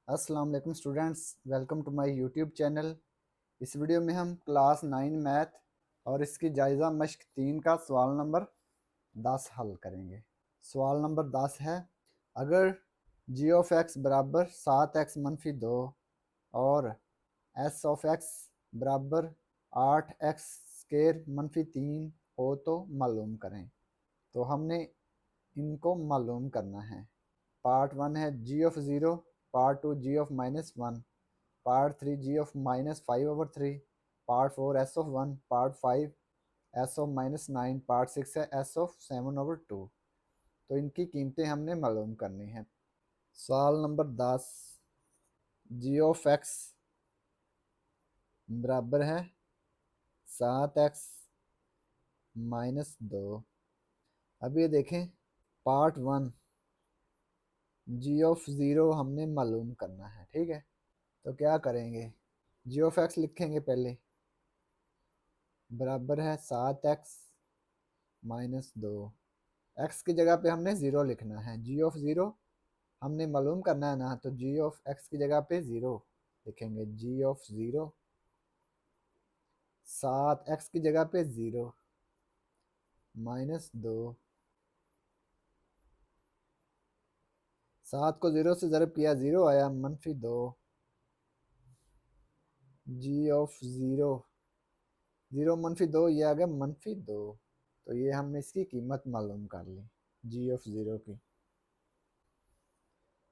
अस्सलाम वालेकुम students, welcome to my YouTube channel. इस वीडियो में हम क्लास 9 मैथ और इसकी जायज़ा मश्क 3 का सवाल नंबर 10 हल करेंगे। सवाल नंबर 10 है, अगर जी ऑफ एक्स बराबर 7x मनफी 2 और एस ऑफ एक्स बराबर 8x स्केर मनफी 3 हो तो मालूम करें। तो हमने इनको मालूम करना है। पार्ट 1 है G of zero, part 2 G of -1, part 3 G of -5/3, part 4 S of 1, part 5 S of -9, part 6 है एस ऑफ 7/2। तो इनकी कीमतें हमने मालूम करनी है। सवाल नंबर 10, जी ऑफ एक्स बराबर है 7x-2। अब ये देखें, पार्ट 1 जी ऑफ ज़ीरो हमने मालूम करना है, ठीक है। तो क्या करेंगे, जी ऑफ एक्स लिखेंगे पहले, बराबर है 7x-2। एक्स की जगह पे हमने ज़ीरो लिखना है। जी ऑफ ज़ीरो हमने मालूम करना है ना, तो जी ऑफ एक्स की जगह पे ज़ीरो लिखेंगे। जी ऑफ ज़ीरो 7x की जगह पे ज़ीरो -2। 7 को ज़ीरो से ज़रब किया, ज़ीरो आया, -2। जी ऑफ ज़ीरो, ज़ीरो -2, ये आ गया -2। तो ये हमने इसकी कीमत मालूम कर ली जी ऑफ ज़ीरो की।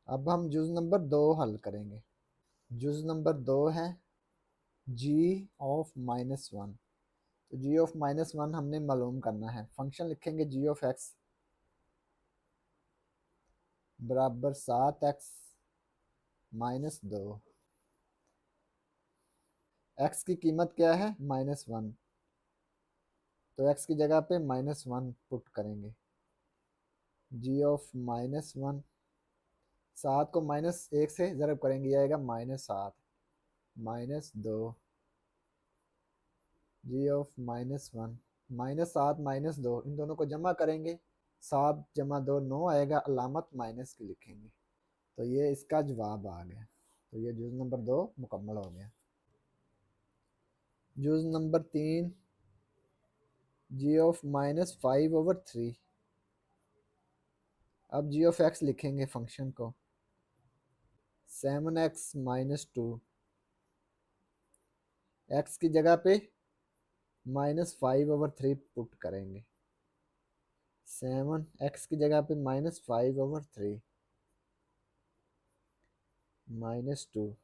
अब हम जुज़ नंबर 2 हल करेंगे। जुज़ नंबर 2 है जी ऑफ -1। तो जी ऑफ -1 हमने मालूम करना है। फंक्शन लिखेंगे जी ऑफ एक्स बराबर 7x-2। एक्स की कीमत क्या है, -1, तो एक्स की जगह पे -1 पुट करेंगे। जी ऑफ -1, 7 को -1 से ज़रब करेंगे, यह आएगा -7 -2। जी ऑफ -1, -7 -2, इन दोनों को जमा करेंगे, 7 जमा 2 9 आएगा, अलामत माइनस की लिखेंगे। तो ये इसका जवाब आ गया। तो ये जुज़ नंबर 2 मुकम्मल हो गया। जुज़ नंबर 3, जी ऑफ -5/3। अब जी ऑफ एक्स लिखेंगे फंक्शन को, 7x-2। एक्स की जगह पे -5/3 पुट करेंगे। 7x की जगह पे -5/3 -2।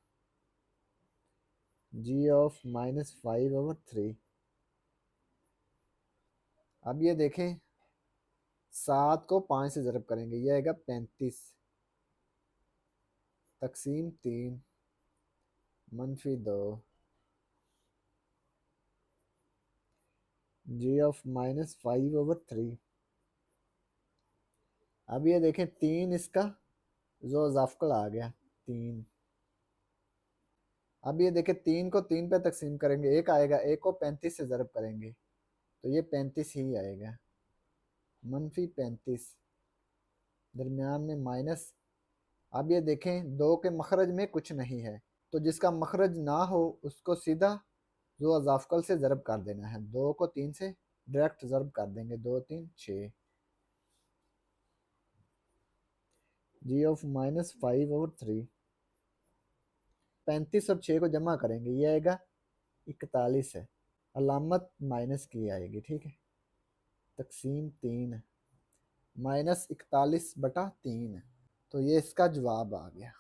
G of -5/3। अब ये देखें, 7 को 5 से ज़रब करेंगे, यह आएगा 35 तकसीम 3 -2। G of -5/3। अब ये देखें, 3 इसका जो ज़ाफ़कल आ गया 3। अब ये देखें, 3 को 3 पे तकसीम करेंगे, एक आएगा, एक को 35 से ज़रब करेंगे तो ये 35 ही आएगा, -35, दरमियान में माइनस। अब ये देखें, 2 के मखरज में कुछ नहीं है, तो जिसका मखरज ना हो उसको सीधा जो अज़ाफ़कल से ज़रब कर देना है। 2 को 3 से डायरेक्ट ज़रब कर देंगे, 2 3 6। जी ऑफ -5/3, 35 और 6 को जमा करेंगे, ये आएगा 41 है, अलामत माइनस की आएगी, ठीक है। तकसीम 3 -41/3। तो ये इसका जवाब आ गया।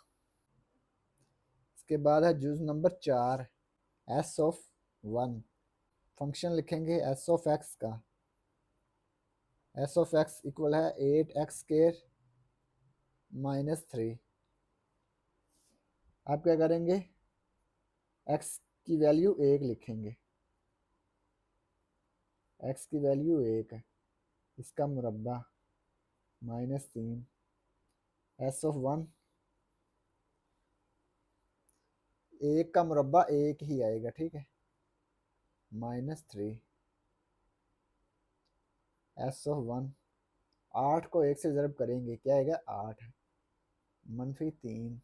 इसके बाद है जुज़ नंबर 4, एस ऑफ 1। फंक्शन लिखेंगे एस ऑफ एक्स का, एस ऑफ एक्स इक्वल है 8x² -3। आप क्या करेंगे, एक्स की वैल्यू 1 लिखेंगे, एक्स की वैल्यू 1 है, इसका मुरब्बा -3। एस ऑफ 1, 1 का मुरब्बा 1 ही आएगा, ठीक है, -3। एस ऑफ 1, 8 को 1 से ज़रब करेंगे, क्या आएगा 8 -3।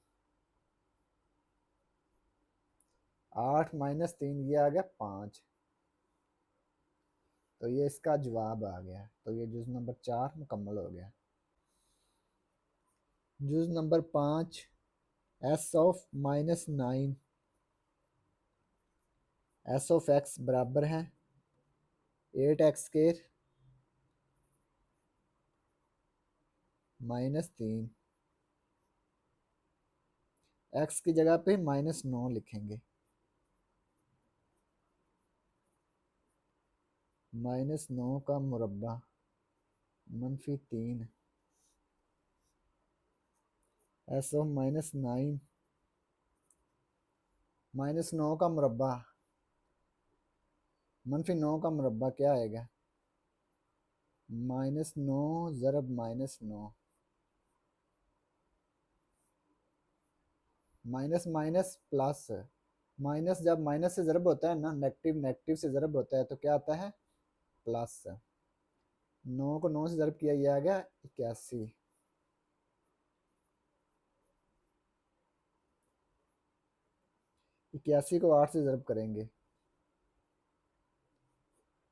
8 माइनस 3 ये आ गया 5। तो ये इसका जवाब आ गया। तो ये जुज़ नंबर 4 मुकम्मल हो गया। जुज़ number 5 S of -9 S of X बराबर है 8x² -3। एक्स की जगह पे -9 लिखेंगे। -9 का मुरब्बा -3 एस ऑफ -9 -9 का मुरब्बा -9 का मुरब्बा क्या आएगा? -9 ज़रब -9 माइनस माइनस प्लस। माइनस जब माइनस से ज़रब होता है ना, नेगेटिव नेगेटिव से ज़रब होता है तो क्या आता है? प्लस। 9 को 9 से ज़रब किया, ये आ गया 81। 81 को 8 से ज़रब करेंगे।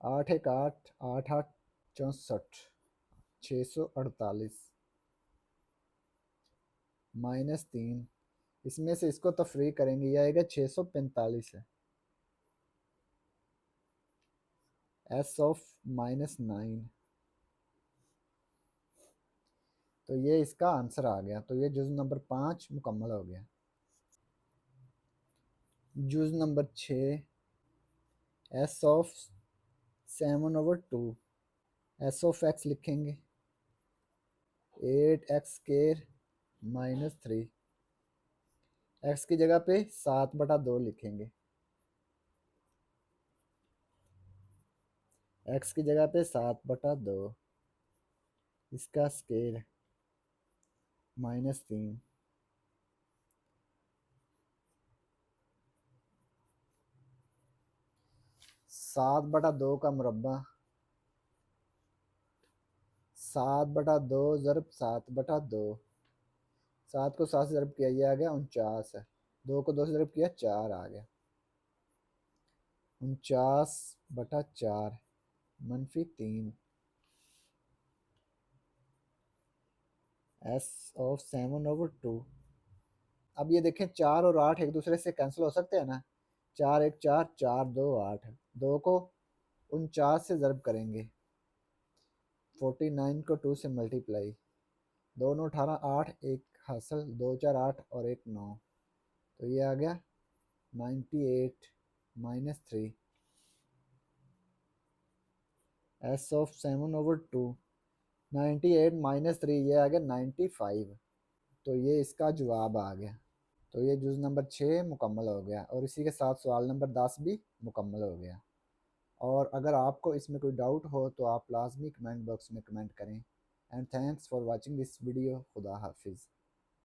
8 एक 8, 8 8 64, 648 -3। इसमें से इसको तफरी करेंगे, ये आएगा 645 है। S of -9। तो ये इसका आंसर आ गया। तो ये जुज़ नंबर 5 मुकम्मल हो गया। जुज़ number 6 S of 7/2 S of X लिखेंगे 8x² -3। एक्स की जगह पे 7/2 लिखेंगे। एक्स की जगह पे 7/2 इसका स्केयर -3। 7/2 का मुरब्बा 7/2 ज़रब 7/2। 7 को 7 से ज़रब किया, ये आ गया 49। 2 को 2 से ज़रब किया, 4 आ गया। 49/4 -3 एस ऑफ 7/2। अब ये देखें 4 और 8 एक दूसरे से कैंसिल हो सकते हैं ना। 4 एक 4, 4 2 8। 2 को 49 से ज़रब करेंगे। 49 को 2 से मल्टीप्लाई। 2 9 18, 8 एक हासिल, 2 4 8 और 1 9। तो ये आ गया 98 -3 एस ऑफ 7/2। 98 -3 ये आ गया 95। तो ये इसका जवाब आ गया। तो ये जुज़ नंबर 6 मुकम्मल हो गया और इसी के साथ सवाल नंबर 10 भी मुकम्मल हो गया। और अगर आपको इसमें कोई डाउट हो तो आप लाजमी कमेंट बॉक्स में कमेंट करें। And thanks for watching this video. खुदा हाफिज़।